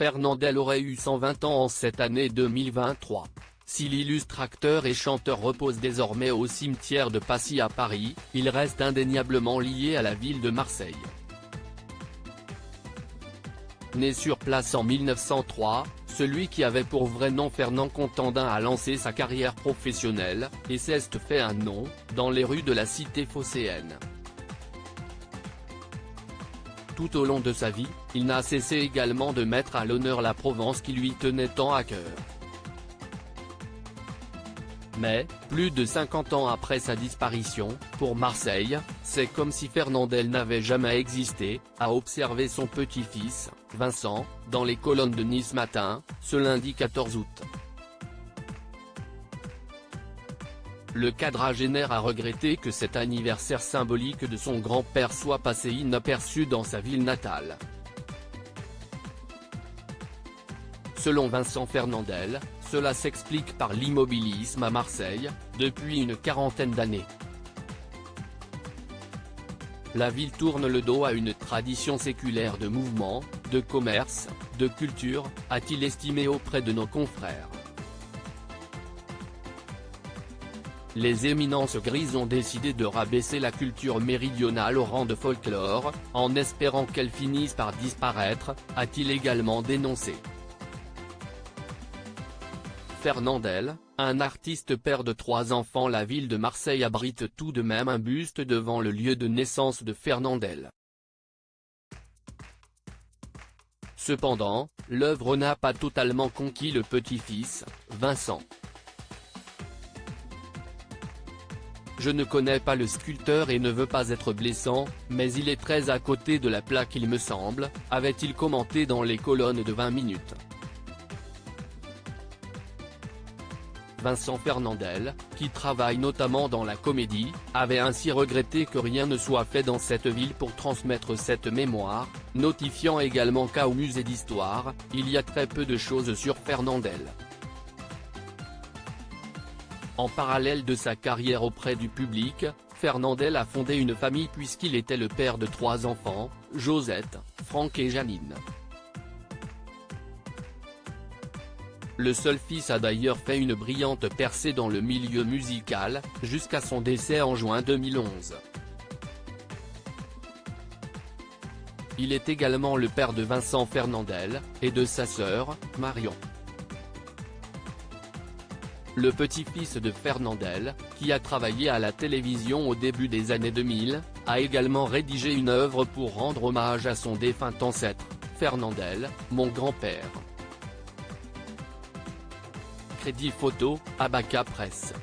Fernandel aurait eu 120 ans en cette année 2023. Si l'illustre acteur et chanteur repose désormais au cimetière de Passy à Paris, il reste indéniablement lié à la ville de Marseille. Né sur place en 1903, celui qui avait pour vrai nom Fernand Contandin a lancé sa carrière professionnelle, et s'est fait un nom, dans les rues de la cité phocéenne. Tout au long de sa vie, il n'a cessé également de mettre à l'honneur la Provence qui lui tenait tant à cœur. Mais, plus de 50 ans après sa disparition, pour Marseille, c'est comme si Fernandel n'avait jamais existé, a observé son petit-fils, Vincent, dans les colonnes de Nice Matin, ce lundi 14 août. Le quadragénaire a regretté que cet anniversaire symbolique de son grand-père soit passé inaperçu dans sa ville natale. Selon Vincent Fernandel, cela s'explique par l'immobilisme à Marseille, depuis une quarantaine d'années. La ville tourne le dos à une tradition séculaire de mouvement, de commerce, de culture, a-t-il estimé auprès de nos confrères. Les éminences grises ont décidé de rabaisser la culture méridionale au rang de folklore, en espérant qu'elle finisse par disparaître, a-t-il également dénoncé. Fernandel, un artiste père de 3 enfants. La ville de Marseille abrite tout de même un buste devant le lieu de naissance de Fernandel. Cependant, l'œuvre n'a pas totalement conquis le petit-fils, Vincent. Je ne connais pas le sculpteur et ne veux pas être blessant, mais il est très à côté de la plaque il me semble, avait-il commenté dans les colonnes de 20 minutes. Vincent Fernandel, qui travaille notamment dans la comédie, avait ainsi regretté que rien ne soit fait dans cette ville pour transmettre cette mémoire, notifiant également qu'au musée d'histoire, il y a très peu de choses sur Fernandel. En parallèle de sa carrière auprès du public, Fernandel a fondé une famille puisqu'il était le père de 3 enfants, Josette, Franck et Janine. Le seul fils a d'ailleurs fait une brillante percée dans le milieu musical, jusqu'à son décès en juin 2011. Il est également le père de Vincent Fernandel, et de sa sœur, Marion. Le petit-fils de Fernandel, qui a travaillé à la télévision au début des années 2000, a également rédigé une œuvre pour rendre hommage à son défunt ancêtre, Fernandel, mon grand-père. Crédit photo, Abaka Presse.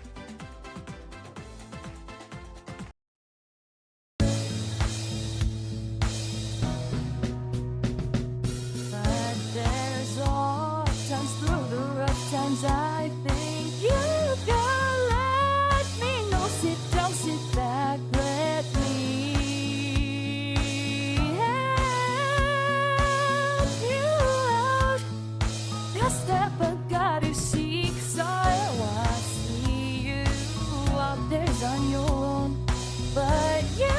On your own, but you